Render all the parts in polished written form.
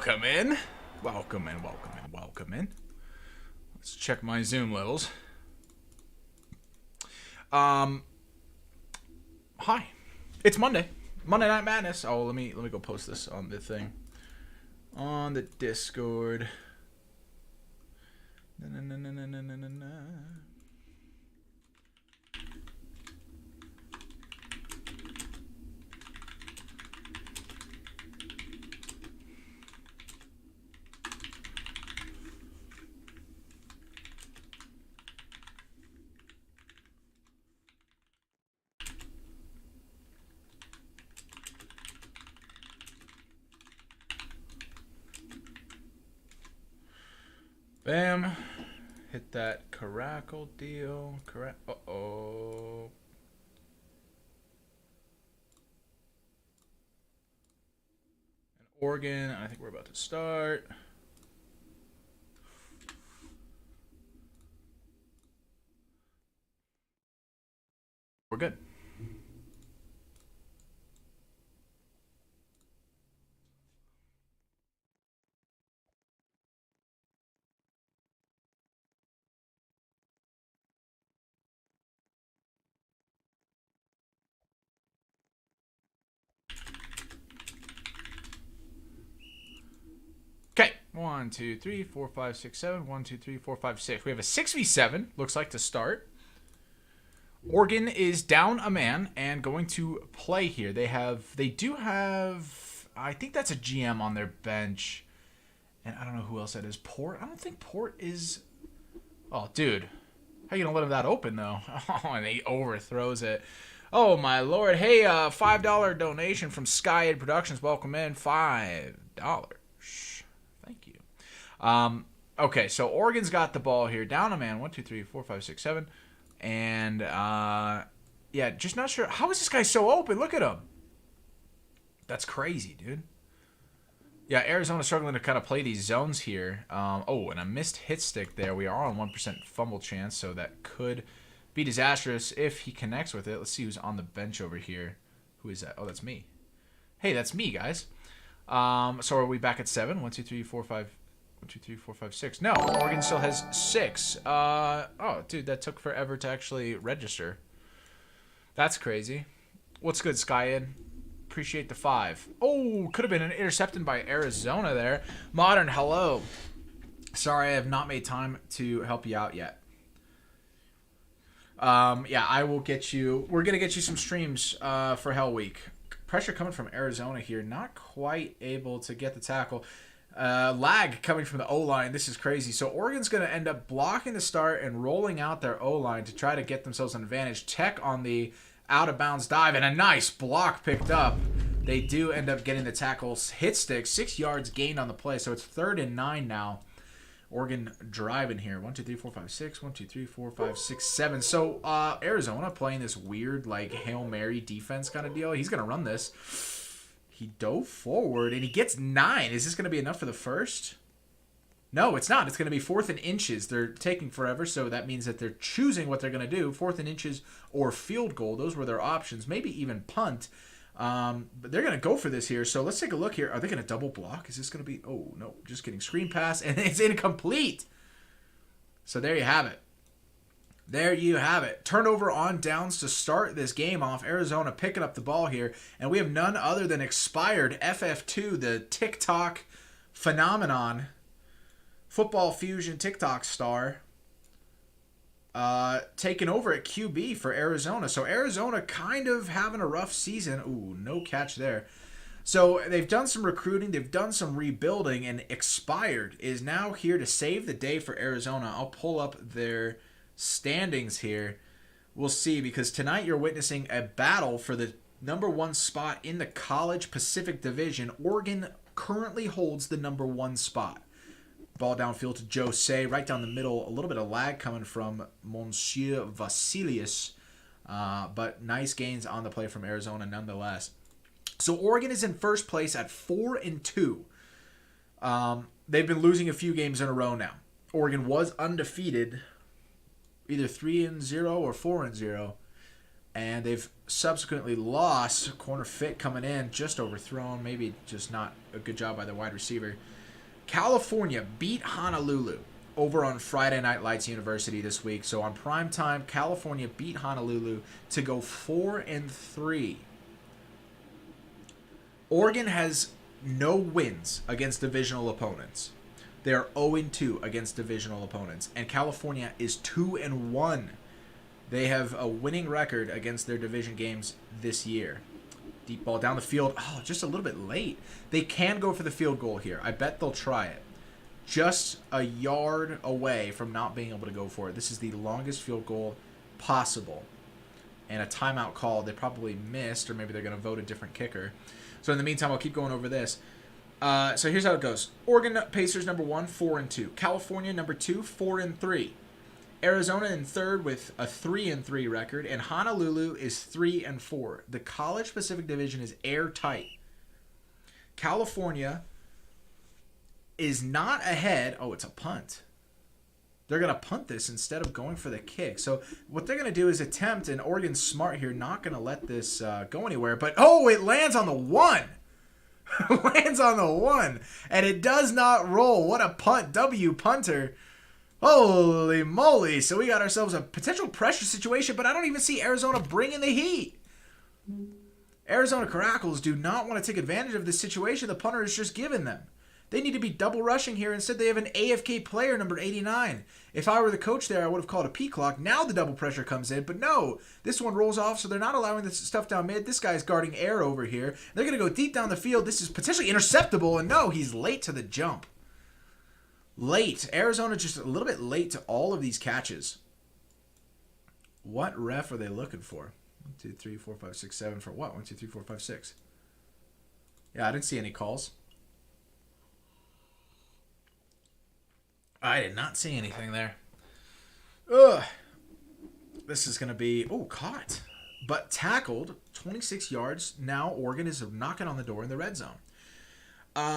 Welcome in. Welcome in, welcome in, welcome in. Let's check my Zoom levels. Hi. It's Monday. Monday Night Madness. Oh, let me go post this on the thing. On the Discord. Na. Bam. Hit that Caracal deal. Uh-oh. And Oregon. I think we're about to start. We're good. Okay, 1, 2, 3, 4, 5, 6, 7. 1, 2, 3, 4, 5, 6. We have a 6v7, looks like, to start. Oregon is down a man and going to play here. They do have, I think that's a GM on their bench. And I don't know who else that is. Port? I don't think Port is... Oh, dude. How you going to let him that open, though? Oh, and he overthrows it. Oh, my lord. Hey, $5 donation from Skyhead Productions. Welcome in. $5. Thank you. Okay, so Oregon's got the ball here. Down a man. 1, 2, 3, 4, 5, 6, 7. And, yeah, just not sure. How is this guy so open? Look at him. That's crazy, dude. Yeah, Arizona struggling to kind of play these zones here. Oh, and a missed hit stick there. We are on 1% fumble chance, so that could be disastrous if he connects with it. Let's see who's on the bench over here. Who is that? Oh, that's me. Hey, that's me, guys. So are we back at 7? 1, 2, 3, 4, 5. 1, 2, 3, 4, 5, 6. No, Oregon still has 6. Oh, dude, that took forever to actually register. That's crazy. What's good, Skyed? Appreciate the 5. Oh, could have been an interception by Arizona there. Modern, hello. Sorry, I have not made time to help you out yet. Yeah, I will get you. We're going to get you some streams for Hell Week. Pressure coming from Arizona here. Not quite able to get the tackle. Lag coming from the O-line. This is crazy. So Oregon's going to end up blocking the start and rolling out their O-line to try to get themselves an advantage. Tech on the out-of-bounds dive, and a nice block picked up. They do end up getting the tackle. Hit stick, 6 yards gained on the play, so it's 3rd and 9 now. Oregon driving here. 1, 2, 3, 4, 5, 6. 1, 2, 3, 4, 5, 6, 7. So Arizona playing this weird, like, Hail Mary defense kind of deal. He's going to run this. He dove forward, and he gets 9. Is this going to be enough for the first? No, it's not. It's going to be 4th and inches. They're taking forever, so that means that they're choosing what they're going to do. 4th and inches or field goal. Those were their options. Maybe even punt. But they're going to go for this here. So let's take a look here. Are they going to double block? Is this going to be... Oh, no. Just kidding. Screen pass, and it's incomplete. So there you have it. There you have it. Turnover on downs to start this game off. Arizona picking up the ball here. And we have none other than expired FF2, the TikTok phenomenon. Football Fusion TikTok star. Taking over at QB for Arizona. So Arizona kind of having a rough season. Ooh, no catch there. So they've done some recruiting. They've done some rebuilding. And expired is now here to save the day for Arizona. I'll pull up their standings here. We'll see, because tonight you're witnessing a battle for the #1 spot in the College Pacific Division. Oregon currently holds the #1 spot. Ball downfield to Jose, right down the middle. A little bit of lag coming from Monsieur Vasilius, but nice gains on the play from Arizona nonetheless. So Oregon is in first place at 4-2. They've been losing a few games in a row now. Oregon was undefeated, either 3-0 or 4-0. And they've subsequently lost. Corner fit coming in, just overthrown. Maybe just not a good job by the wide receiver. California beat Honolulu over on Friday Night Lights University this week. So on prime time, California beat Honolulu to go 4-3. Oregon has no wins against divisional opponents. They are 0-2 against divisional opponents. And California is 2-1. They have a winning record against their division games this year. Deep ball down the field. Oh, just a little bit late. They can go for the field goal here. I bet they'll try it. Just a yard away from not being able to go for it. This is the longest field goal possible. And a timeout call they probably missed, or maybe they're going to vote a different kicker. So in the meantime, I'll keep going over this. So here's how it goes. Oregon Pacers number 1, 4-2. California number 2, 4-3. Arizona in third with a 3-3 record, and Honolulu is 3-4. The College Pacific Division is airtight. California is not ahead. Oh, it's a punt. They're going to punt this instead of going for the kick. So what they're going to do is attempt, and Oregon's smart here, not going to let this go anywhere. But, oh, it lands on the 1. Lands on the 1. And it does not roll. What a punt. W punter. Holy moly. So we got ourselves a potential pressure situation, but I don't even see Arizona bringing the heat. Arizona Caracals do not want to take advantage of this situation the punter is just given them. They need to be double rushing here. Instead, they have an AFK player, number 89. If I were the coach there, I would have called a P-clock. Now the double pressure comes in, but no. This one rolls off, so they're not allowing this stuff down mid. This guy's guarding air over here. They're going to go deep down the field. This is potentially interceptable, and no, he's late to the jump. Late. Arizona just a little bit late to all of these catches. What ref are they looking for? 1, 2, 3, 4, 5, 6, 7 for what? 1, 2, 3, 4, 5, 6. Yeah, I didn't see any calls. I did not see anything there. Ugh. This is going to be... Oh, caught. But tackled. 26 yards. Now Oregon is knocking on the door in the red zone.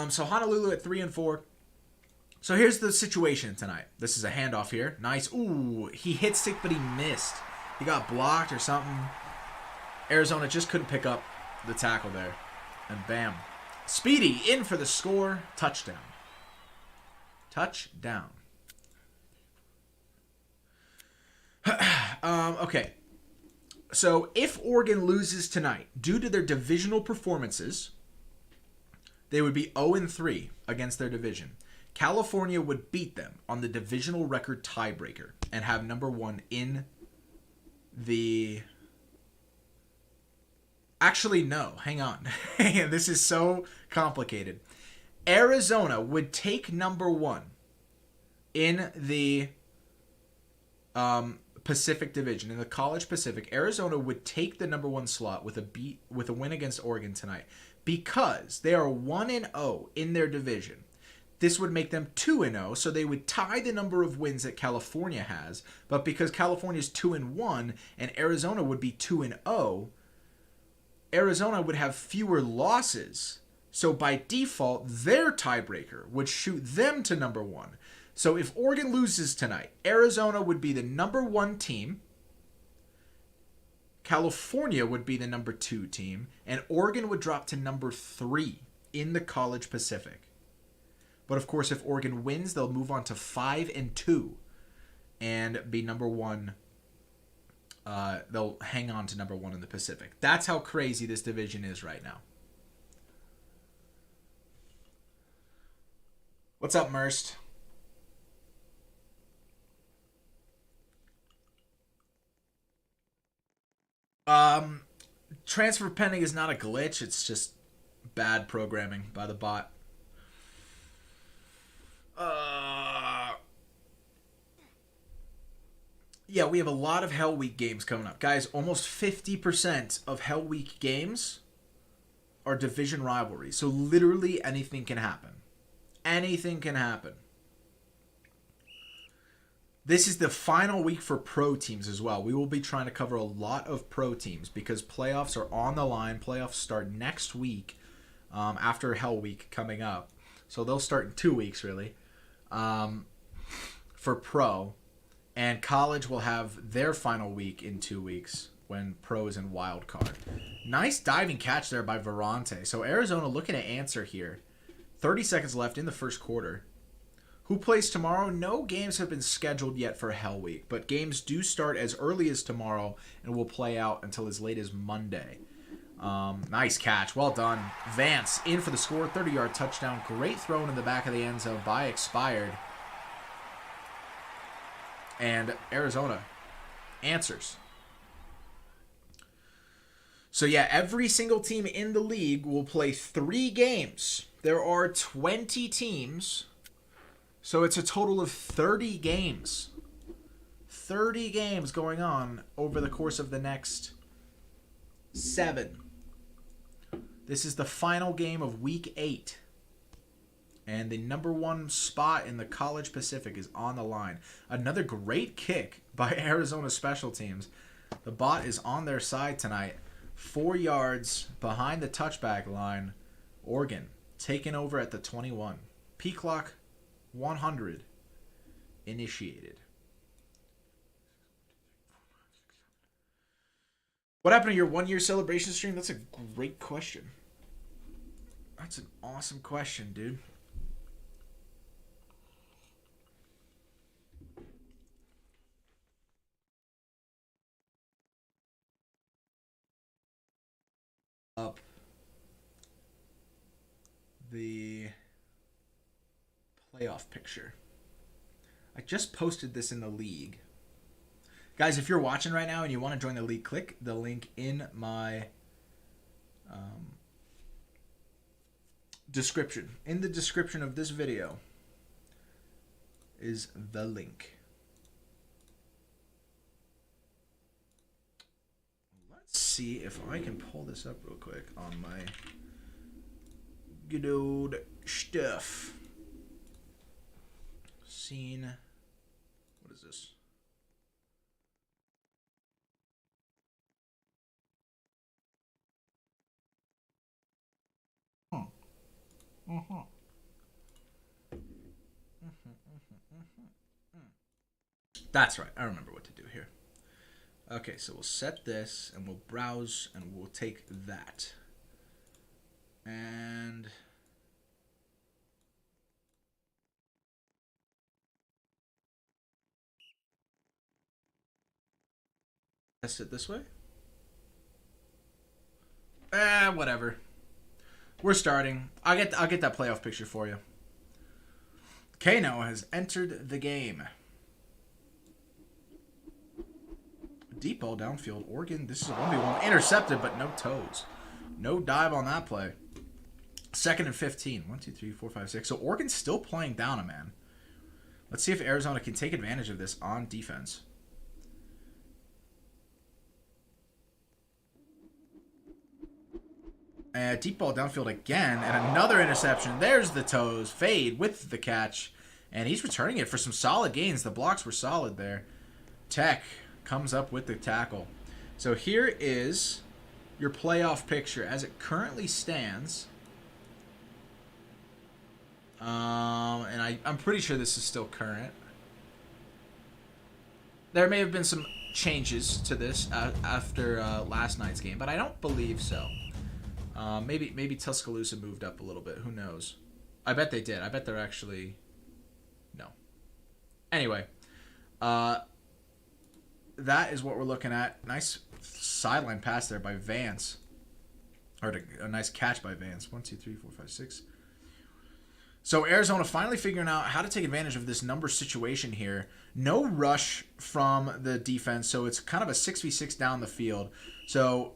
So Honolulu at 3-4. So here's the situation tonight. This is a handoff here. Nice. Ooh, he hit stick, but he missed. He got blocked or something. Arizona just couldn't pick up the tackle there. And bam. Speedy in for the score. Touchdown. Touchdown. Okay. So if Oregon loses tonight, due to their divisional performances, they would be 0-3 against their division. California would beat them on the divisional record tiebreaker and have number 1 in the... Actually, no. Hang on. This is so complicated. Arizona would take number 1 in the Pacific Division, in the College Pacific. Arizona would take the number 1 slot with a win against Oregon tonight because they are 1-0 in their division. This would make them 2-0, so they would tie the number of wins that California has. But because California is 2-1 and Arizona would be 2-0, Arizona would have fewer losses. So by default, their tiebreaker would shoot them to number 1. So if Oregon loses tonight, Arizona would be the number 1 team. California would be the number 2 team. And Oregon would drop to number 3 in the College Pacific. But of course, if Oregon wins, they'll move on to 5-2 and be number 1. They'll hang on to number 1 in the Pacific. That's how crazy this division is right now. What's up, Merst? Transfer pending is not a glitch. It's just bad programming by the bot. Yeah, we have a lot of Hell Week games coming up. Guys, almost 50% of Hell Week games are division rivalries. So literally anything can happen. Anything can happen. This is the final week for pro teams as well. We will be trying to cover a lot of pro teams because playoffs are on the line. Playoffs start next week after Hell Week coming up. So they'll start in 2 weeks, really, for pro. And college will have their final week in 2 weeks. when pro is in wild card. Nice diving catch there by Varante. So Arizona looking to answer here. 30 seconds left in the first quarter. Who plays tomorrow? No games have been scheduled yet for Hell Week, but games do start as early as tomorrow and will play out until as late as Monday. Nice catch. Well done. Vance in for the score. 30-yard touchdown. Great throw in the back of the end zone by Expired. And Arizona answers. So yeah, every single team in the league will play 3 games. There are 20 teams, so it's a total of 30 games. 30 games going on over the course of the next 7. This is the final game of Week 8. And the #1 spot in the College Pacific is on the line. Another great kick by Arizona Special Teams. The bot is on their side tonight. 4 yards behind the touchback line. Oregon taken over at the 21. Peak clock 100 initiated. What happened to your 1-year celebration stream? That's a great question. That's an awesome question, dude. Up the playoff picture. I just posted this in the league. Guys, if you're watching right now and you want to join the league, click the link in my description. In the description of this video is the link. Let's see if I can pull this up real quick on my good old stuff. Scene. What is this? That's right. I remember what to do here. Okay, so we'll set this and we'll browse and we'll take that. And test it this way. Whatever. We're starting. I'll get that playoff picture for you. Kano has entered the game. Deep ball downfield. Oregon, this is a 1v1. Intercepted, but no toes. No dive on that play. 2nd and 15. 1, 2, 3, 4, 5, 6. So Oregon's still playing down a man. Let's see if Arizona can take advantage of this on defense. Deep ball downfield again, and another interception. There's the toes. Fade with the catch, and he's returning it for some solid gains. The blocks were solid there. Tech comes up with the tackle. So here is your playoff picture as it currently stands. And I'm pretty sure this is still current. There may have been some changes to this after last night's game, but I don't believe so. Maybe Tuscaloosa moved up a little bit. Who knows? I bet they did. I bet they're actually... No. Anyway. That is what we're looking at. Nice sideline pass there by Vance. Or a nice catch by Vance. 1, 2, 3, 4, 5, 6. So Arizona finally figuring out how to take advantage of this number situation here. No rush from the defense, so it's kind of a 6v6 down the field. So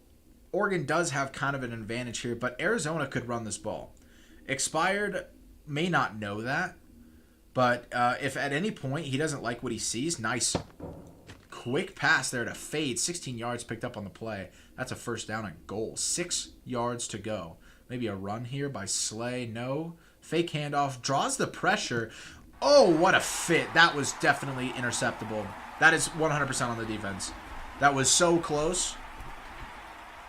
Oregon does have kind of an advantage here, but Arizona could run this ball. Expired may not know that, but if at any point he doesn't like what he sees, nice quick pass there to Fade. 16 yards picked up on the play. That's a first down and goal. 6 yards to go. Maybe a run here by Slay. No. Fake handoff. Draws the pressure. Oh, what a fit. That was definitely interceptable. That is 100% on the defense. That was so close.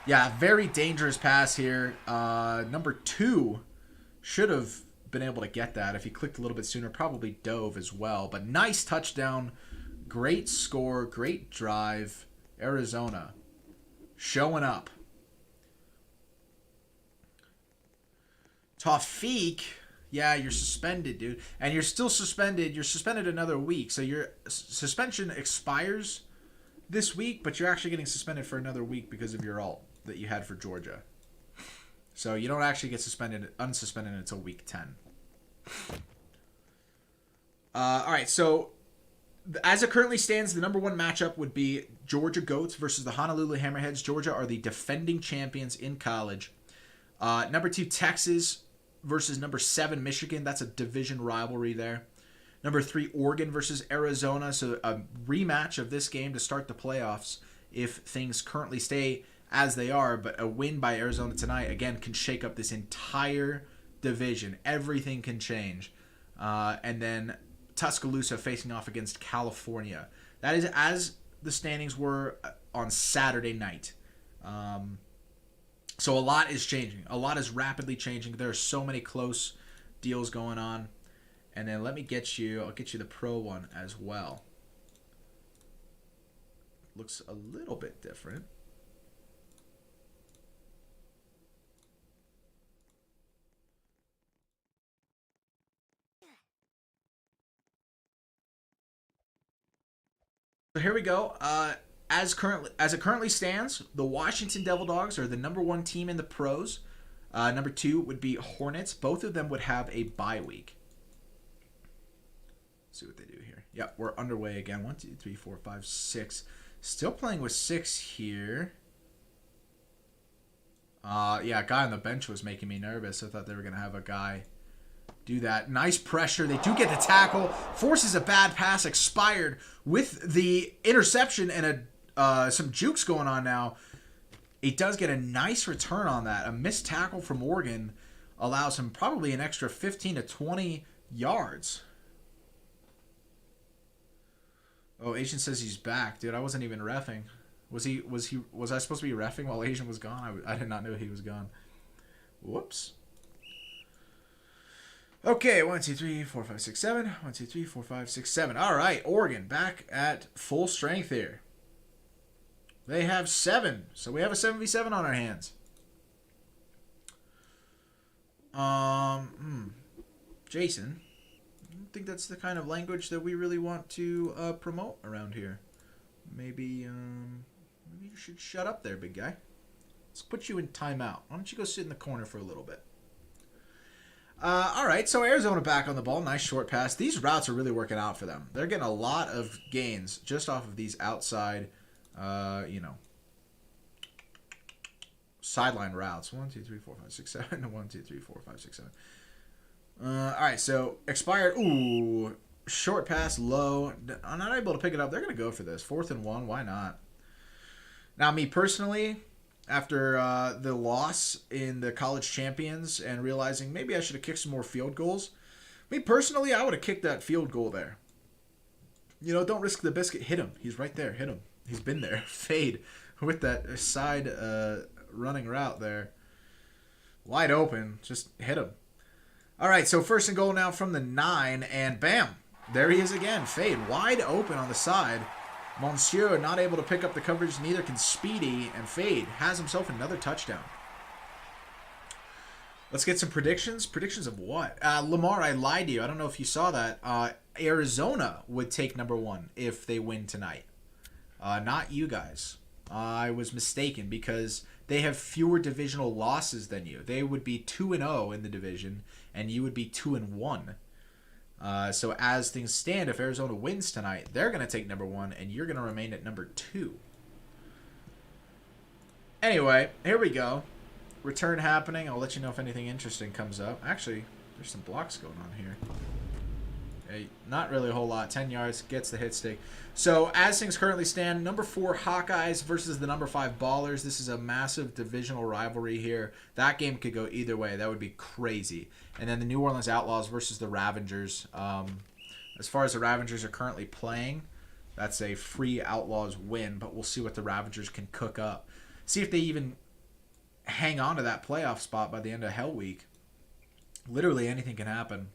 Yeah, very dangerous pass here. Number 2 should have been able to get that. If he clicked a little bit sooner, probably dove as well. But nice touchdown. Great score. Great drive. Arizona showing up. Tawfiq, yeah, you're suspended, dude. And you're still suspended. You're suspended another week. So your suspension expires this week, but you're actually getting suspended for another week because of your alt that you had for Georgia. So you don't actually get unsuspended until week 10. All right, so as it currently stands, the number one matchup would be Georgia Goats versus the Honolulu Hammerheads. Georgia are the defending champions in college. Number 2, Texas versus number 7, Michigan. That's a division rivalry there. Number 3, Oregon versus Arizona. So a rematch of this game to start the playoffs if things currently stay as they are. But a win by Arizona tonight, again, can shake up this entire division. Everything can change. And then Tuscaloosa facing off against California. That is as the standings were on Saturday night. So a lot is changing. A lot is rapidly changing. There are so many close deals going on. And then I'll get you the pro one as well. Looks a little bit different. So here we go. As it currently stands, the Washington Devil Dogs are the number 1 team in the pros. Number 2 would be Hornets. Both of them would have a bye week. Let's see what they do here. Yep, we're underway again. 1, 2, 3, 4, 5, 6. Still playing with 6 here. Yeah, a guy on the bench was making me nervous. I thought they were going to have a guy do that. Nice pressure. They do get the tackle. Forces a bad pass. Expired with the interception and some jukes going on now. It does get a nice return on that. A missed tackle from Oregon allows him probably an extra 15 to 20 yards. Oh, Asian says he's back. Dude, I wasn't even reffing. Was I supposed to be reffing while Asian was gone? I did not know he was gone. Whoops. Okay, 1, 2, 3, 4, 5, 6, 7. 1, 2, 3, 4, 5, 6, 7. All right, Oregon back at full strength here. They have 7, so we have a 7v7 on our hands. Jason, I don't think that's the kind of language that we really want to promote around here. Maybe you should shut up there, big guy. Let's put you in timeout. Why don't you go sit in the corner for a little bit? All right, so Arizona back on the ball. Nice short pass. These routes are really working out for them. They're getting a lot of gains just off of these outside, sideline routes. 1, 2, 3, 4, 5, 6, 7. 1, 2, 3, 4, 5, 6, 7. All right, so expired. Ooh, short pass, low. I'm not able to pick it up. They're going to go for this. 4th and 1. Why not? Now, me personally, after the loss in the college champions and realizing maybe I should have kicked some more field goals, me personally, I would have kicked that field goal there. You know, don't risk the biscuit. Hit him. He's right there. Hit him. He's been there. Fade with that side running route there. Wide open. Just hit him. All right, so 1st and goal now from the 9, and bam. There he is again. Fade. Wide open on the side. Monsieur not able to pick up the coverage. Neither can Speedy, and Fade has himself another touchdown. Let's get some predictions. Predictions of what? Lamar, I lied to you. I don't know if you saw that. Arizona would take number 1 if they win tonight. Not you guys. I was mistaken because they have fewer divisional losses than you. They would be 2-0 in the division, and you would be 2-1. So as things stand, if Arizona wins tonight, they're going to take number 1, and you're going to remain at number 2. Anyway, here we go. Return happening. I'll let you know if anything interesting comes up. Actually, there's some blocks going on here. Okay, not really a whole lot. 10 yards, gets the hit stick. So as things currently stand, number 4 Hawkeyes versus the number 5 Ballers. This is a massive divisional rivalry here. That game could go either way. That would be crazy. And then the New Orleans Outlaws versus the Ravengers. As far as the Ravengers are currently playing, that's a free Outlaws win, but we'll see what the Ravengers can cook up. See if they even hang on to that playoff spot by the end of Hell Week. Literally anything can happen.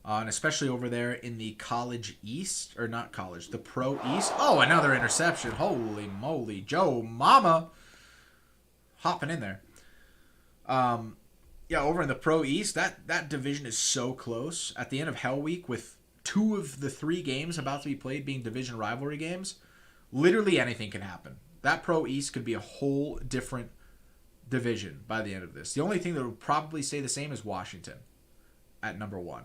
And especially over there in the college east, or not college, the pro east. Oh, another interception. Holy moly. Joe Mama. hopping in there. Yeah, over in the Pro East, that division is so close. At the end of Hell Week, with 2 of the 3 games about to be played being division rivalry games, literally anything can happen. That Pro East could be a whole different division by the end of this. The only thing that would probably stay the same is Washington at number 1.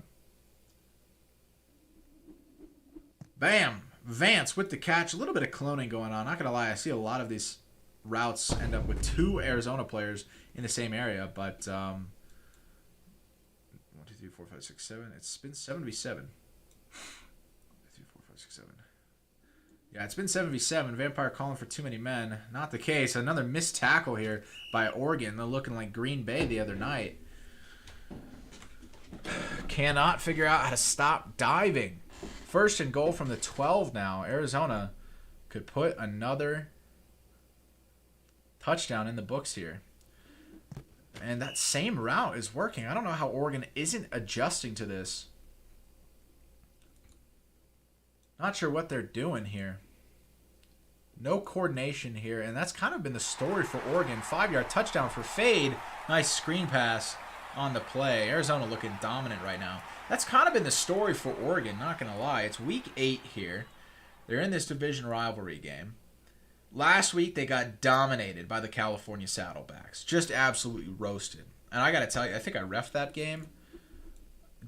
Bam! Vance with the catch. A little bit of cloning going on. Not going to lie, I see a lot of these routes end up with 2 Arizona players in the same area, but 1, 2, 3, 4, 5, 6, 7. It's been 7v7. 1, 2, 3, 4, 5, 6, 7. Yeah, it's been 7v7. Vampire calling for too many men. Not the case. Another missed tackle here by Oregon. They're looking like Green Bay the other night. Cannot figure out how to stop diving. First and goal from the 12 now. Arizona could put another touchdown in the books here. And that same route is working. I don't know how Oregon isn't adjusting to this. Not sure what they're doing here. No coordination here, and that's kind of been the story for Oregon. 5-yard touchdown for Fade. Nice screen pass on the play. Arizona looking dominant right now. That's kind of been the story for Oregon, not going to lie. It's week 8 here. They're in this division rivalry game. Last week, they got dominated by the California Saddlebacks. Just absolutely roasted. And I got to tell you, I think I reffed that game.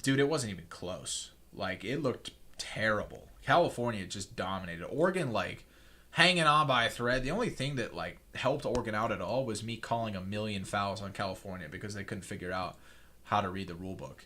Dude, it wasn't even close. Like, it looked terrible. California just dominated. Oregon, like, hanging on by a thread. The only thing that, like, helped Oregon out at all was me calling a million fouls on California because they couldn't figure out how to read the rule book.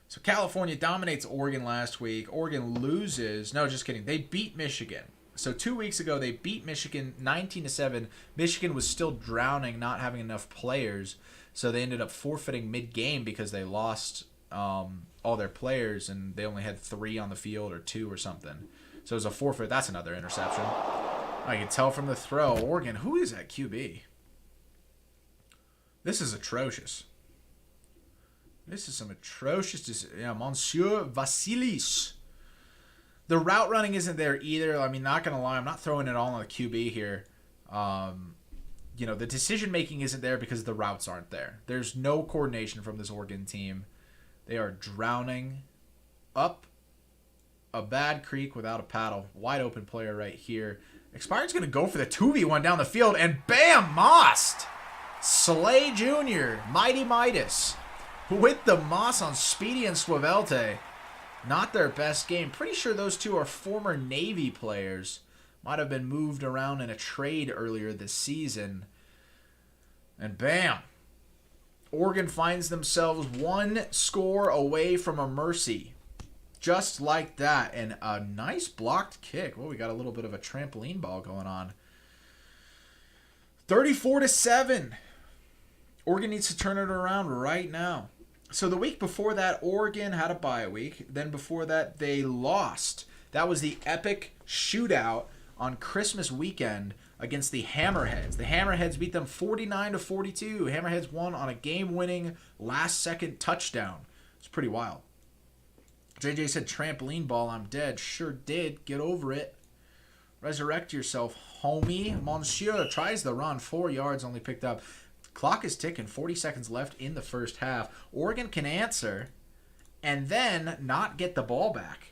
So California dominates Oregon last week. Oregon loses. No, just kidding. They beat Michigan. So 2 weeks ago, they beat Michigan 19-7. Michigan was still drowning, not having enough players. So they ended up forfeiting mid-game because they lost all their players, and they only had 3 on the field or 2 or something. So it was a forfeit. That's another interception. I can tell from the throw. Oregon, who is that QB? This is atrocious. This is some atrocious... Yeah, Monsieur Vasilis. The route running isn't there either. I mean, not going to lie, I'm not throwing it all on the QB here. You know, the decision-making isn't there because the routes aren't there. There's no coordination from this Oregon team. They are drowning up a bad creek without a paddle. Wide open player right here. Expired's going to go for the 2v1 down the field, and bam, Mossed. Slay Jr., Mighty Midas, with the Moss on Speedy and Swavelte. Not their best game. Pretty sure those two are former Navy players. Might have been moved around in a trade earlier this season. And bam. Oregon finds themselves 1 score away from a mercy. Just like that. And a nice blocked kick. Well, we got a little bit of a trampoline ball going on. 34-7. Oregon needs to turn it around right now. So the week before that, Oregon had a bye week. Then before that, they lost. That was the epic shootout on Christmas weekend against the Hammerheads. The Hammerheads beat them 49-42. Hammerheads won on a game-winning last-second touchdown. It's pretty wild. JJ said, trampoline ball, I'm dead. Sure did. Get over it. Resurrect yourself, homie. Monsieur tries the run. 4 yards, only picked up. Clock is ticking. 40 seconds left in the first half. Oregon can answer and then not get the ball back.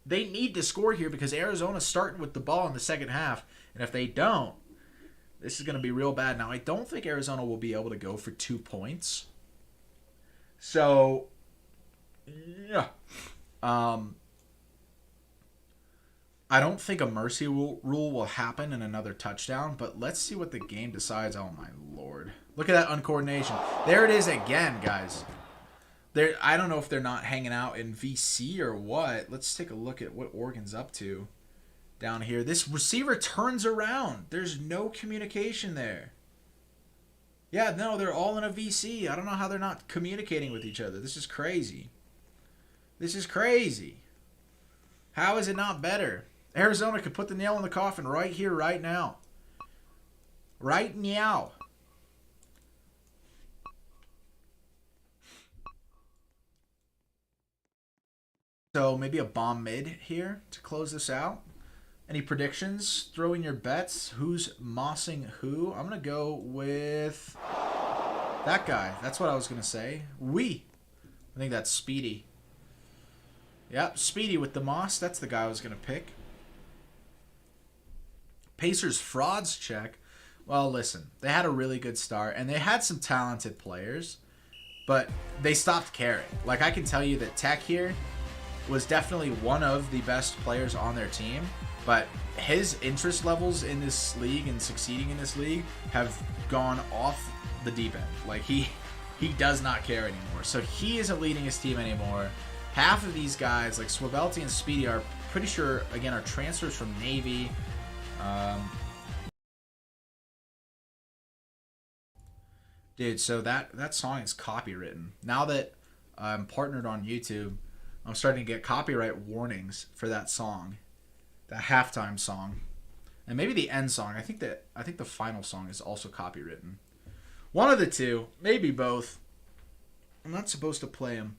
They need to score here because Arizona's starting with the ball in the second half. And if they don't, this is going to be real bad. Now, I don't think Arizona will be able to go for 2 points. So, yeah. I don't think a mercy rule will happen in another touchdown, but let's see what the game decides. Oh, my Lord. Look at that uncoordination. There it is again, guys. I don't know if they're not hanging out in VC or what. Let's take a look at what Oregon's up to down here. This receiver turns around. There's no communication there. Yeah, no, they're all in a VC. I don't know how they're not communicating with each other. This is crazy. This is crazy. How is it not better? Arizona could put the nail in the coffin right here, right now. Right now. So maybe a bomb mid here to close this out. Any predictions? Throw in your bets. Who's mossing who? I'm going to go with that guy. That's what I was going to say. I think that's Speedy. Yep, Speedy with the moss. That's the guy I was going to pick. Pacers frauds check. Well, listen, they had a really good start, and they had some talented players, but they stopped caring. Like, I can tell you that Tech here was definitely one of the best players on their team, but his interest levels in this league and succeeding in this league have gone off the deep end. Like, he does not care anymore. So he isn't leading his team anymore. Half of these guys, like Swabelty and Speedy, are pretty sure, again, are transfers from Navy. Dude, so that song is copywritten. Now that I'm partnered on YouTube, I'm starting to get copyright warnings for that song, that halftime song, and maybe the end song. I think the final song is also copywritten. One of the two, maybe both. I'm not supposed to play them.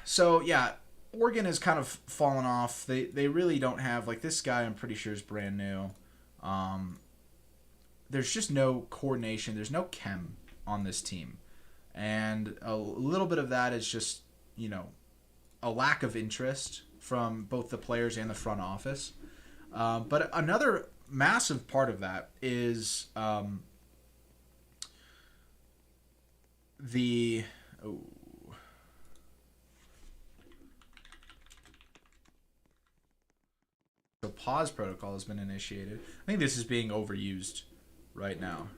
So yeah, Oregon has kind of fallen off. They really don't have, like, this guy. I'm pretty sure is brand new. There's just no coordination. There's no chem on this team. And a little bit of that is just, a lack of interest from both the players and the front office. But another massive part of that is the pause protocol has been initiated. I think this is being overused right now.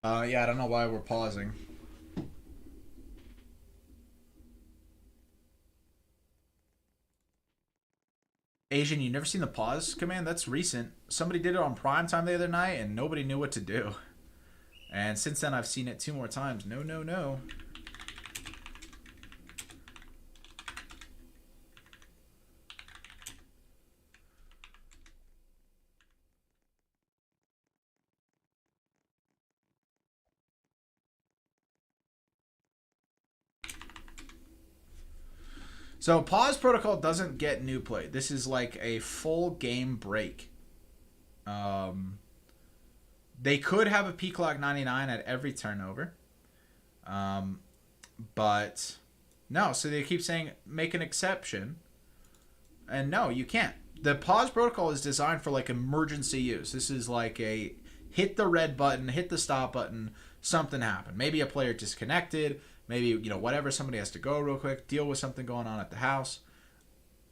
Yeah, I don't know why we're pausing. Asian, you never seen the pause command? That's recent. Somebody did it on primetime the other night, and nobody knew what to do. And since then, I've seen it 2 more times. No, no, no. So pause protocol doesn't get new play. This is like a full game break. They could have a P clock 99 at every turnover. But no, so they keep saying make an exception. And no, you can't. The pause protocol is designed for like emergency use. This is like a hit the red button, hit the stop button, something happened. Maybe a player disconnected. Maybe, whatever, somebody has to go real quick, deal with something going on at the house.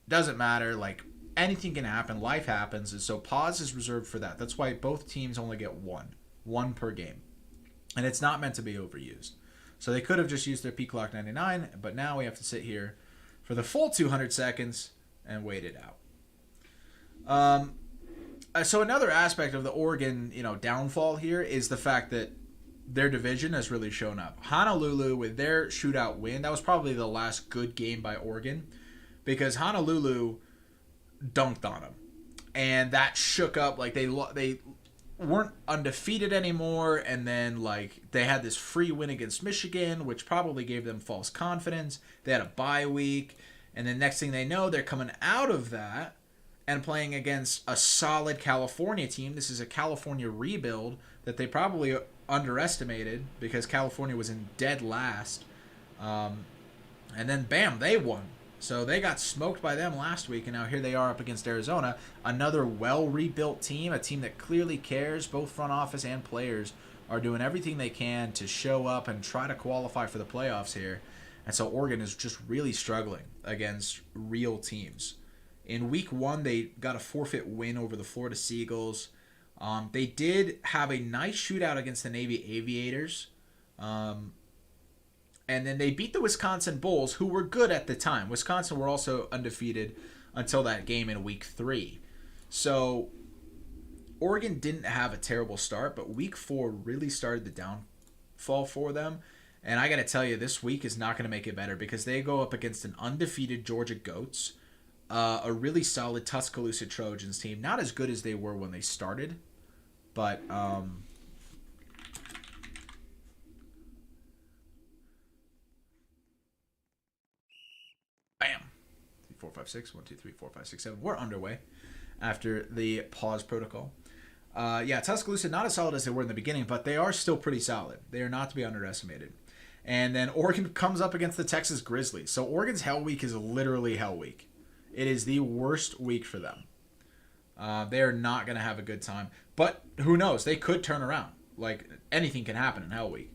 Doesn't matter. Like, anything can happen. Life happens. And so pause is reserved for that. That's why both teams only get one per game. And it's not meant to be overused. So they could have just used their P clock 99, but now we have to sit here for the full 200 seconds and wait it out. So another aspect of the Oregon, downfall here is the fact that their division has really shown up. Honolulu, with their shootout win, that was probably the last good game by Oregon, because Honolulu dunked on them, and that shook up. Like, they weren't undefeated anymore, and then like they had this free win against Michigan, which probably gave them false confidence. They had a bye week, and then next thing they know, they're coming out of that and playing against a solid California team. This is a California rebuild that they probably underestimated because California was in dead last. And then, bam, they won. So they got smoked by them last week, and now here they are up against Arizona, another well-rebuilt team, a team that clearly cares. Both front office and players are doing everything they can to show up and try to qualify for the playoffs here. And so Oregon is just really struggling against real teams. In week 1, they got a forfeit win over the Florida Seagulls. They did have a nice shootout against the Navy Aviators. And then they beat the Wisconsin Bulls, who were good at the time. Wisconsin were also undefeated until that game in week 3. So Oregon didn't have a terrible start, but week 4 really started the downfall for them. And I got to tell you, this week is not going to make it better because they go up against an undefeated Georgia Goats, a really solid Tuscaloosa Trojans team, not as good as they were when they started But bam. 3, 4, 5, 6. 1, 2, 3, 4, 5, 6, 7. We're underway after the pause protocol. Yeah, Tuscaloosa not as solid as they were in the beginning, but they are still pretty solid. They are not to be underestimated. And then Oregon comes up against the Texas Grizzlies. So Oregon's Hell Week is literally Hell Week. It is the worst week for them. They are not going to have a good time. But who knows? They could turn around. Like, anything can happen in Hell Week.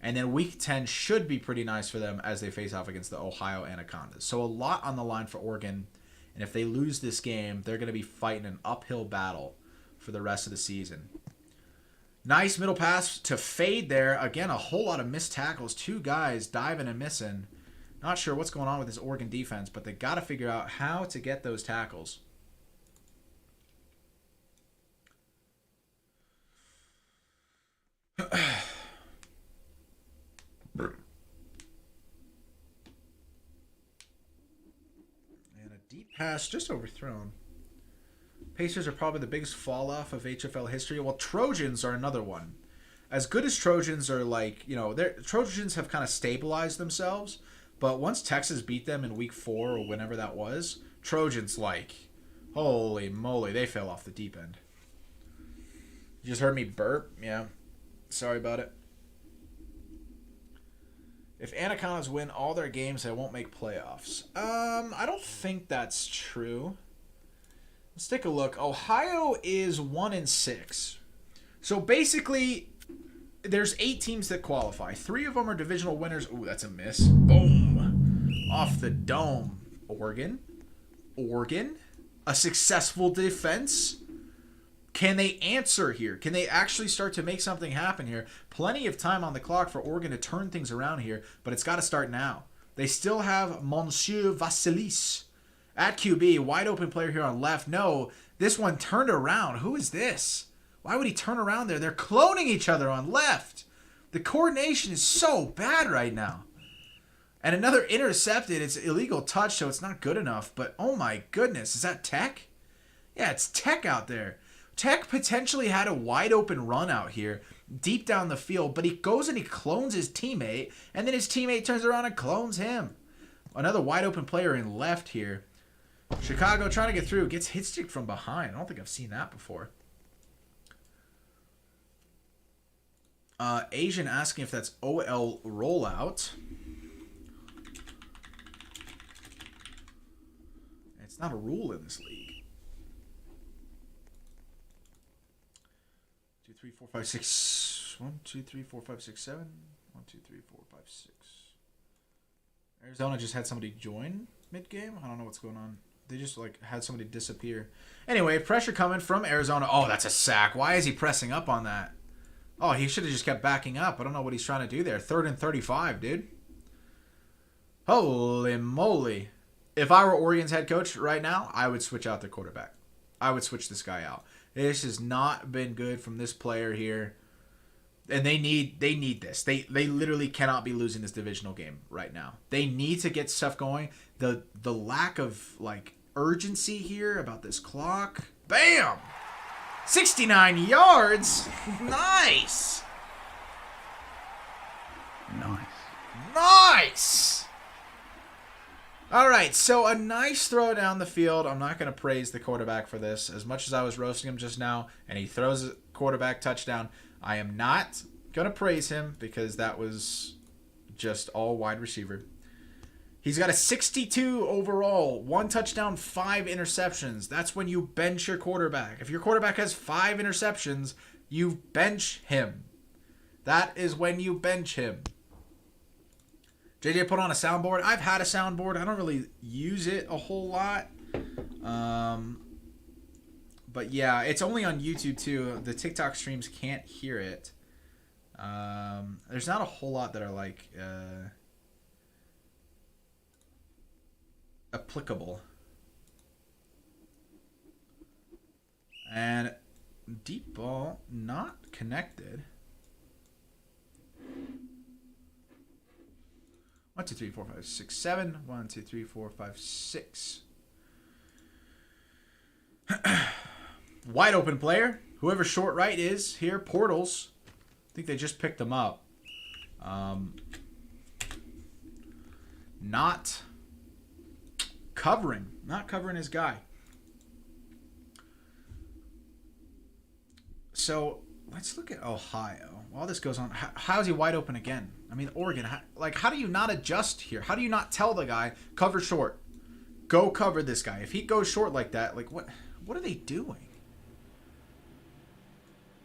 And then Week 10 should be pretty nice for them as they face off against the Ohio Anacondas. So a lot on the line for Oregon. And if they lose this game, they're going to be fighting an uphill battle for the rest of the season. Nice middle pass to Fade there. Again, a whole lot of missed tackles. 2 guys diving and missing. Not sure what's going on with this Oregon defense, but they got to figure out how to get those tackles. And a deep pass just overthrown. Pacers are probably the biggest fall off of HFL history. Well, Trojans are another one. As good as Trojans are, like, you know, Trojans have kind of stabilized themselves, but once Texas beat them in week 4 or whenever that was, Trojans, like, holy moly, they fell off the deep end. You just heard me burp? Yeah. Sorry about it. If Anacondas win all their games, they won't make playoffs. I don't think that's true. Let's take a look. Ohio is 1-6. So basically, there's 8 teams that qualify. 3 of them are divisional winners. Ooh, that's a miss. Boom. Off the dome. Oregon. A successful defense. Can they answer here? Can they actually start to make something happen here? Plenty of time on the clock for Oregon to turn things around here, but it's got to start now. They still have Monsieur Vasilis at QB, wide open player here on left. No, this one turned around. Who is this? Why would he turn around there? They're cloning each other on left. The coordination is so bad right now. And another intercepted. It's illegal touch, so it's not good enough. But oh my goodness, is that Tech? Yeah, it's Tech out there. Tech potentially had a wide open run out here, deep down the field, but he goes and he clones his teammate, and then his teammate turns around and clones him. Another wide open player in left here. Chicago trying to get through. Gets hit stick from behind. I don't think I've seen that before. Asian asking if that's OL rollout. It's not a rule in this league. 2, 3, 4, 5, 6. 1, 2, 3, 4, 5, 6, 7. 1, 2, 3, 4, 5, 6. Arizona just had somebody join mid-game. I don't know what's going on. They just, like, had somebody disappear. Anyway, pressure coming from Arizona. Oh, that's a sack. Why is he pressing up on that? Oh, he should have just kept backing up. I don't know what he's trying to do there. 3rd and 35, dude. Holy moly. If I were Oregon's head coach right now, I would switch out their quarterback. I would switch this guy out. This has not been good from this player here. And they need this. They literally cannot be losing this divisional game right now. They need to get stuff going. The lack of, like, urgency here about this clock. Bam! 69 yards. Nice. Nice. All right, so a nice throw down the field. I'm not going to praise the quarterback for this. As much as I was roasting him just now, and he throws a quarterback touchdown, I am not going to praise him because that was just all wide receiver. He's got a 62 overall, 1 touchdown, 5 interceptions. That's when you bench your quarterback. If your quarterback has 5 interceptions, you bench him. That is when you bench him. JJ put on a soundboard. I've had a soundboard. I don't really use it a whole lot. But yeah, it's only on YouTube too. The TikTok streams can't hear it. There's not a whole lot that are like applicable. And deep ball not connected. 1, 2, 3, 4, 5, 6, 7. 1, 2, 3, 4, 5, 6. Wide open player. Whoever short right is here, Portals. I think they just picked them up. Not covering his guy. So let's look at Ohio. While this goes on, how is he wide open again? I mean, Oregon. How do you not adjust here? How do you not tell the guy cover short? Go cover this guy. If he goes short like that, like what are they doing?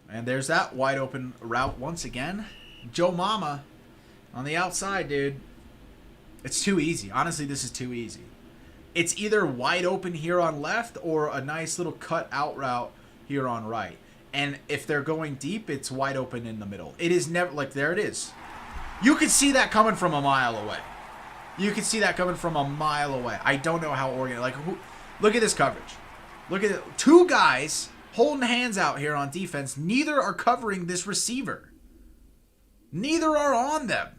And there's that wide open route once again. Joe Mama on the outside, dude. It's too easy. Honestly, this is too easy. It's either wide open here on left or a nice little cut out route here on right. And if they're going deep, it's wide open in the middle. It is never, like, there it is. You could see that coming from a mile away. You could see that coming from a mile away. I don't know how Oregon, like, look at this coverage. Look at it. Two guys holding hands out here on defense. Neither are covering this receiver. Neither are on them.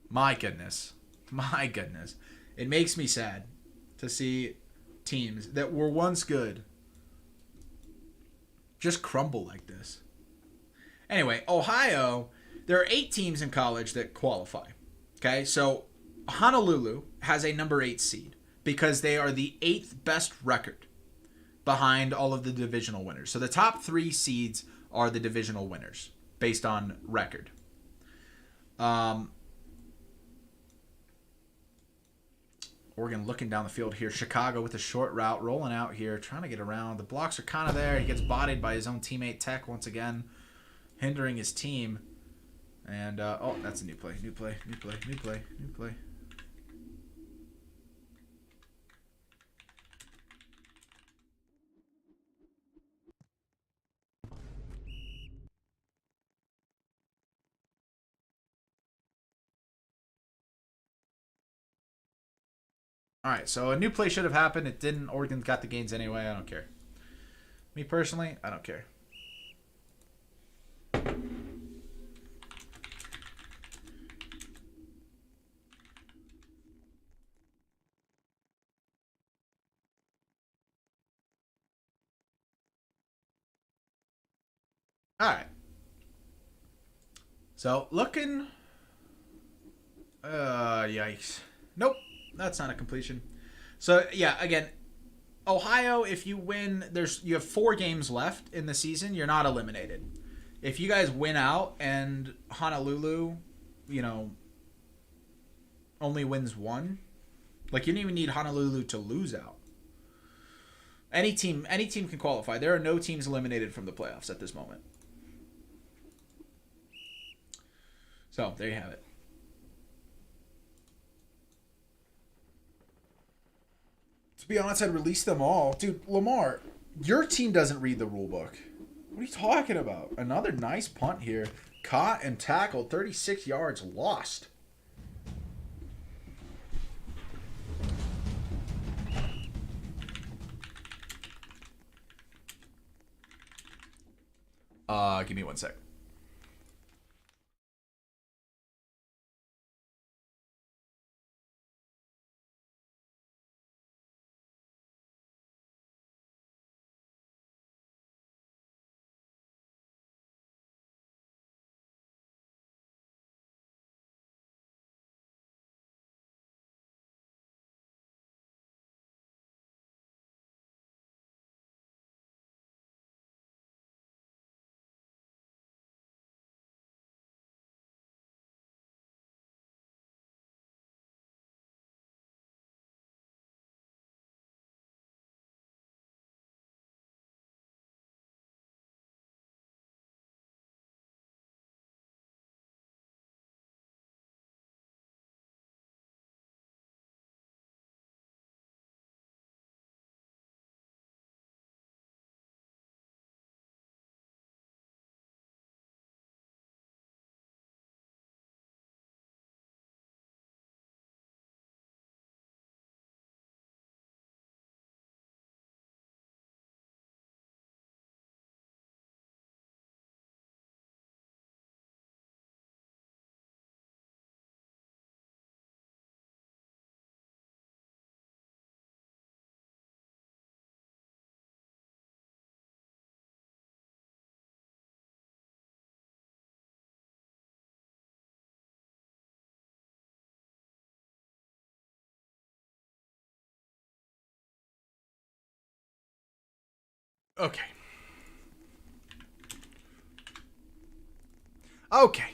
My goodness. My goodness. It makes me sad to see teams that were once good just crumble like this. Anyway, Ohio, there are 8 teams in college that qualify. Okay, so Honolulu has a number 8 seed because they are the 8th best record behind all of the divisional winners. So the top 3 seeds are the divisional winners based on record. Oregon looking down the field here. Chicago with a short route, rolling out here, trying to get around. The blocks are kind of there. He gets bodied by his own teammate Tech once again, hindering his team. And, oh, that's a new play. New play. All right, so a new play should have happened. It didn't. Oregon got the gains anyway. I don't care. Me personally, I don't care. All right. So, looking... yikes. Nope. That's not a completion. So, yeah, again, Ohio, if you win, you have 4 games left in the season. You're not eliminated. If you guys win out and Honolulu, only wins 1, like, you don't even need Honolulu to lose out. Any team can qualify. There are no teams eliminated from the playoffs at this moment. So, there you have it. To be honest, I'd release them all. Dude, Lamar, your team doesn't read the rule book. What are you talking about? Another nice punt here. Caught and tackled. 36 yards lost. Give me 1 sec. Okay. Okay.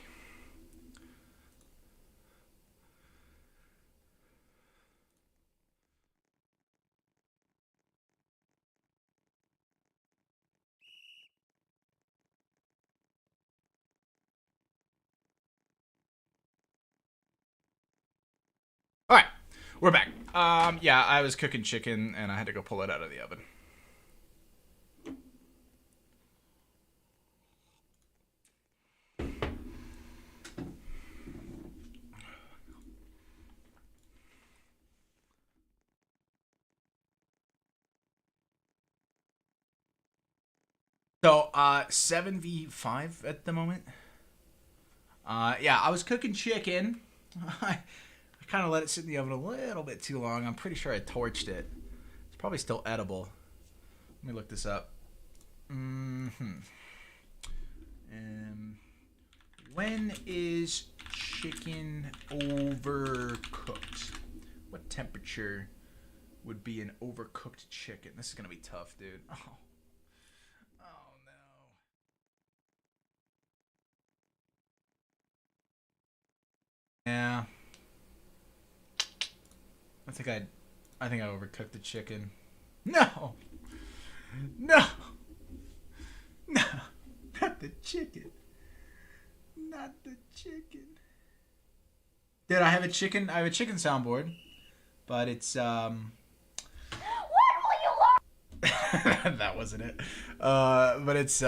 All right, we're back. Yeah, I was cooking chicken and I had to go pull it out of the oven. So, 7v5 at the moment. Yeah, I was cooking chicken. I kind of let it sit in the oven a little bit too long. I'm pretty sure I torched it. It's probably still edible. Let me look this up. When is chicken overcooked? What temperature would be an overcooked chicken? This is going to be tough, dude. Oh no. Yeah. I think I overcooked the chicken. No. No. No. Not the chicken. Not the chicken. Dude, I have a chicken soundboard, but it's When will you learn? That wasn't it. But it's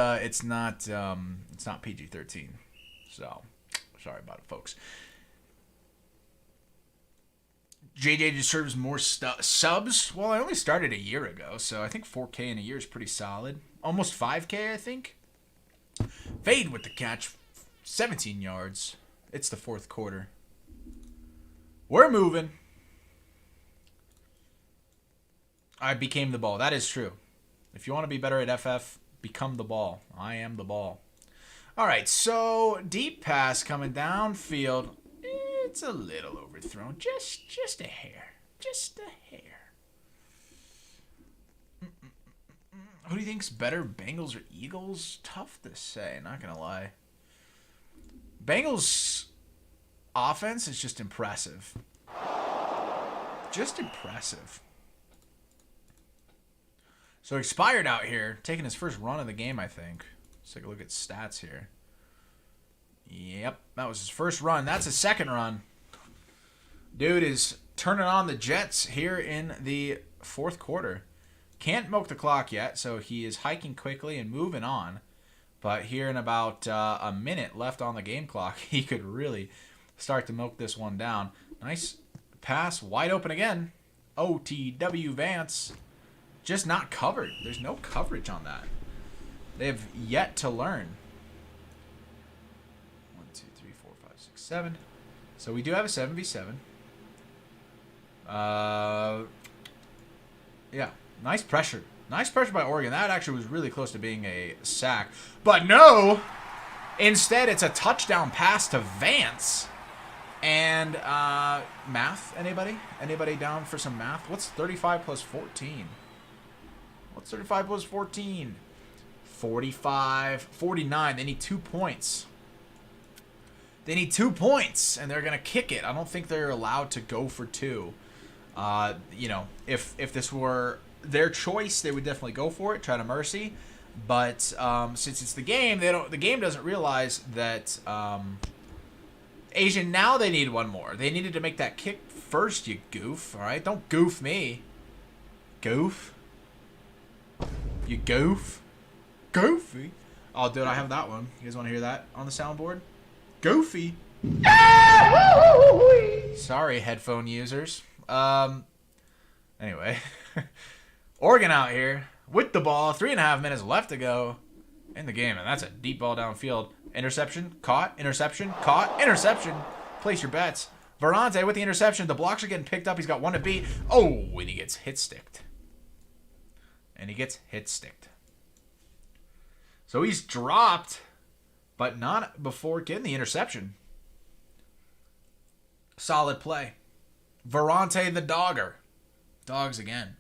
not PG-13. So, sorry about it, folks. JJ deserves more subs. Well, I only started a year ago, so I think 4K in a year is pretty solid. Almost 5K, I think. Fade with the catch. 17 yards. It's the fourth quarter. We're moving. I became the ball. That is true. If you want to be better at FF, become the ball. I am the ball. All right, so deep pass coming downfield. It's a little overthrown. Just a hair. Just a hair. Who do you think's better, Bengals or Eagles? Tough to say, not going to lie. Bengals offense is just impressive. Just impressive. So Expired out here, taking his first run of the game, I think. Let's take a look at stats here. Yep, that was his first run. That's his second run. Dude is turning on the Jets here in the fourth quarter. Can't milk the clock yet, so he is hiking quickly and moving on. But here in about a minute left on the game clock, he could really start to milk this one down. Nice pass, wide open again. OTW Vance. Just not covered. There's no coverage on that. They have yet to learn. 1, 2, 3, 4, 5, 6, 7. So we do have a 7v7. Yeah, nice pressure. Nice pressure by Oregon. That actually was really close to being a sack. But no! Instead, it's a touchdown pass to Vance. And math, anybody? Anybody down for some math? What's 35 plus 14? What's 35 plus 14? 45, 49. They need 2 points. They need 2 points, and they're going to kick it. I don't think they're allowed to go for 2. You know, if this were their choice, they would definitely go for it, try to mercy. But since it's the game, the game doesn't realize that Asian, now they need one more. They needed to make that kick first, you goof. All right, don't goof me. Goof. You goof. Goofy. Oh, dude, I have that one. You guys want to hear that on the soundboard? Goofy. Sorry, headphone users. Anyway. Oregon out here with the ball. 3.5 minutes left to go in the game, and that's a deep ball downfield. Interception, caught, interception, caught, interception. Place your bets. Verante with the interception. The blocks are getting picked up. He's got one to beat. Oh, and he gets hit-sticked. And he gets hit-sticked. So he's dropped, but not before getting the interception. Solid play. Verante the dogger. Dogs again.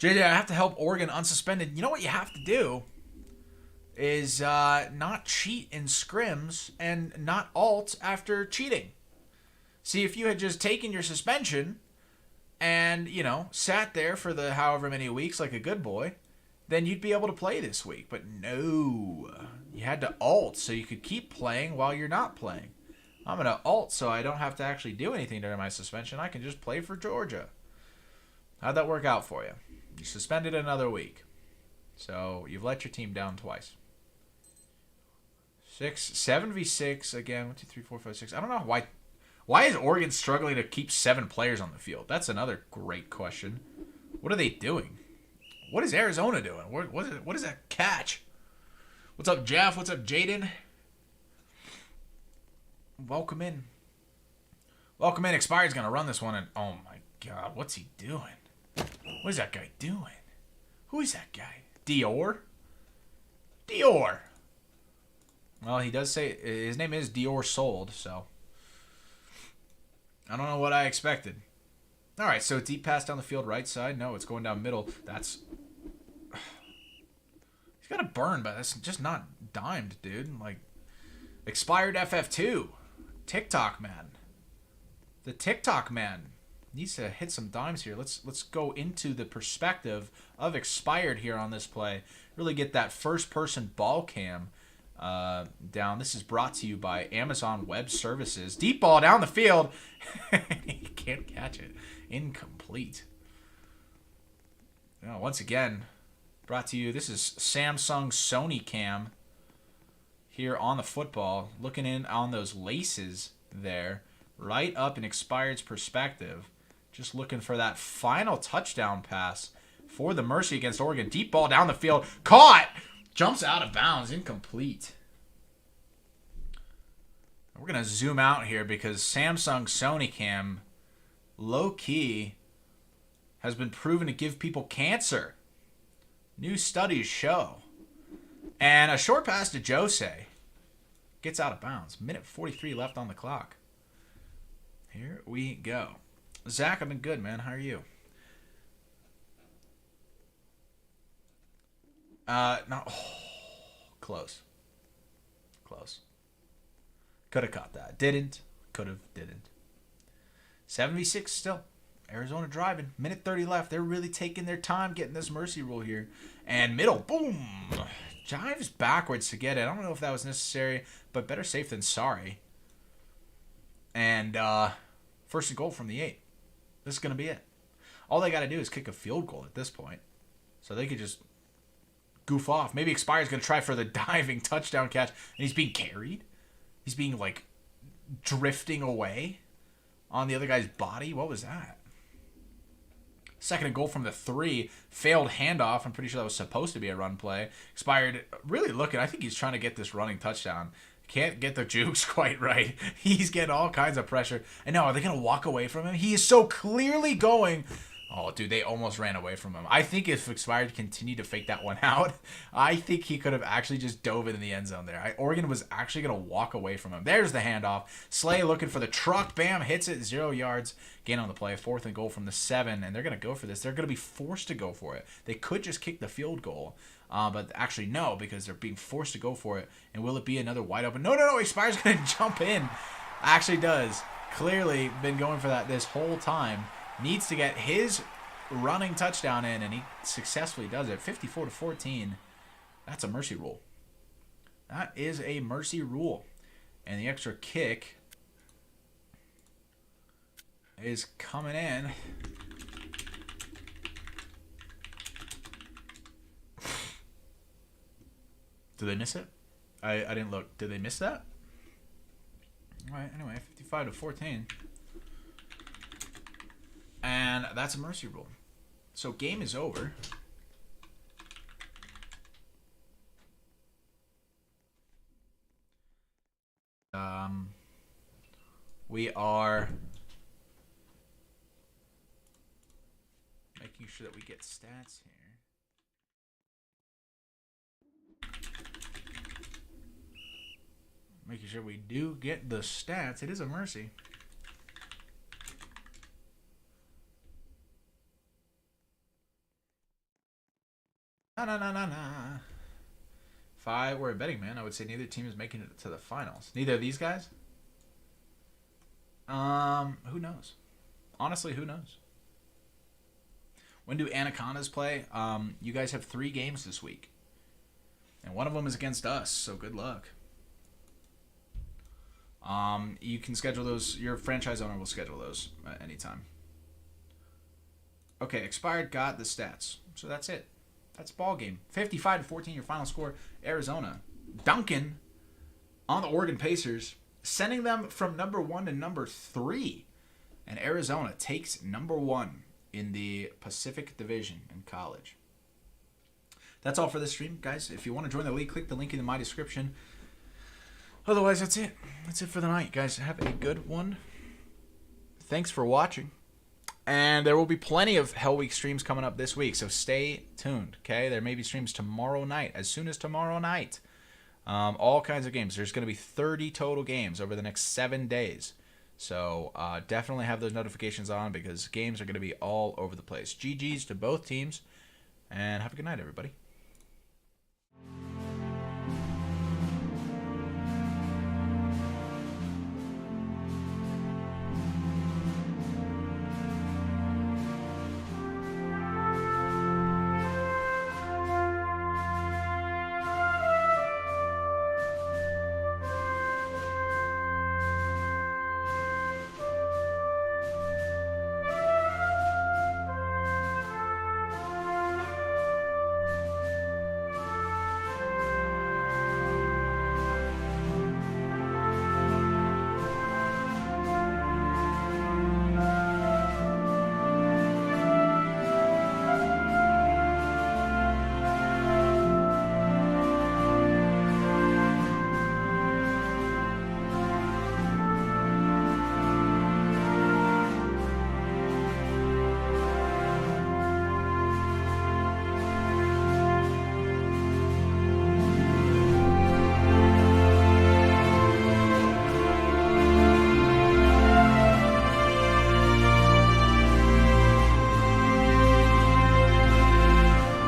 JJ, I have to help Oregon unsuspended. You know what you have to do is not cheat in scrims and not alt after cheating. See, if you had just taken your suspension and, you know, sat there for the however many weeks like a good boy, then you'd be able to play this week. But no, you had to alt so you could keep playing while you're not playing. I'm going to alt so I don't have to actually do anything during my suspension. I can just play for Georgia. How'd that work out for you? You suspended another week. So you've let your team down twice. 7v6 again. 1, 2, 3, 4, 5, 6. I don't know why. Why is Oregon struggling to keep 7 players on the field? That's another great question. What are they doing? What is Arizona doing? What is that catch? What's up, Jeff? What's up, Jaden? Welcome in. Welcome in. Expired's going to run this one. And oh, my God. What's he doing? What is that guy doing? Who is that guy? Dior? Dior. Well, he does say his name is Dior Sold, so I don't know what I expected. All right, so deep pass down the field, right side. No, it's going down middle. That's... He's got a burn, but that's just not dimed, dude. Like, expired FF2. TikTok man. The TikTok man needs to hit some dimes here. Let's go into the perspective of expired here on this play. Really get that first-person ball cam down. This is brought to you by Amazon Web Services. Deep ball down the field. He can't catch it. Incomplete. Now, once again, brought to you. This is Samsung Sony Cam here on the football. Looking in on those laces there. Right up in expired's perspective. Just looking for that final touchdown pass for the Mercy against Oregon. Deep ball down the field. Caught! Jumps out of bounds. Incomplete. We're going to zoom out here because Samsung Sony Cam, low-key, has been proven to give people cancer. New studies show. And a short pass to Jose. Gets out of bounds. Minute 43 left on the clock. Here we go. Zach, I've been good, man. How are you? No. Oh, close. Close. Could have caught that. Didn't. Could have. Didn't. 7v6 still. Arizona driving. Minute 30 left. They're really taking their time getting this mercy rule here. And middle. Boom. Jives backwards to get it. I don't know if that was necessary, but better safe than sorry. And first and goal from the 8. This is going to be it. All they got to do is kick a field goal at this point. So they could just goof off. Maybe Expired's going to try for the diving touchdown catch. And he's being carried. He's being, like, drifting away on the other guy's body. What was that? Second and goal from the 3. Failed handoff. I'm pretty sure that was supposed to be a run play. Expired really looking. I think he's trying to get this running touchdown. Can't get the jukes quite right. He's getting all kinds of pressure. And now, are they going to walk away from him? He is so clearly going. Oh, dude, they almost ran away from him. I think if Expired continued to fake that one out, I think he could have actually just dove in the end zone there. Oregon was actually going to walk away from him. There's the handoff. Slay looking for the truck. Bam, hits it. 0 yards. Gain on the play. Fourth and goal from the 7. And they're going to go for this. They're going to be forced to go for it. They could just kick the field goal. But actually, no, because they're being forced to go for it. And will it be another wide open? No. Expired's going to jump in. Actually does. Clearly been going for that this whole time. Needs to get his running touchdown in, and he successfully does it. 54-14. That's a mercy rule. That is a mercy rule. And the extra kick is coming in. Did they miss it? I didn't look. Did they miss that? All right, anyway, 55-14. And that's a mercy rule. So game is over. We are making sure that we get stats here. Making sure we do get the stats. It is a mercy. Na na na na na. If I were a betting man, I would say neither team is making it to the finals. Neither of these guys? Who knows? Honestly, who knows? When do Anacondas play? You guys have 3 games this week. And one of them is against us, so good luck. You can schedule those. Your franchise owner will schedule those at any time. Okay, expired got the stats. So that's it. That's ball game. 55-14, your final score. Arizona. Duncan on the Oregon Pacers, sending them from number 1 to number 3. And Arizona takes number 1 in the Pacific Division in college. That's all for this stream, guys. If you want to join the league, click the link in my description. Otherwise, that's it. That's it for the night, guys. Have a good one. Thanks for watching. And there will be plenty of Hell Week streams coming up this week, so stay tuned, okay? There may be streams tomorrow night, as soon as tomorrow night. All kinds of games. There's going to be 30 total games over the next 7 days. So definitely have those notifications on because games are going to be all over the place. GG's to both teams, and have a good night, everybody.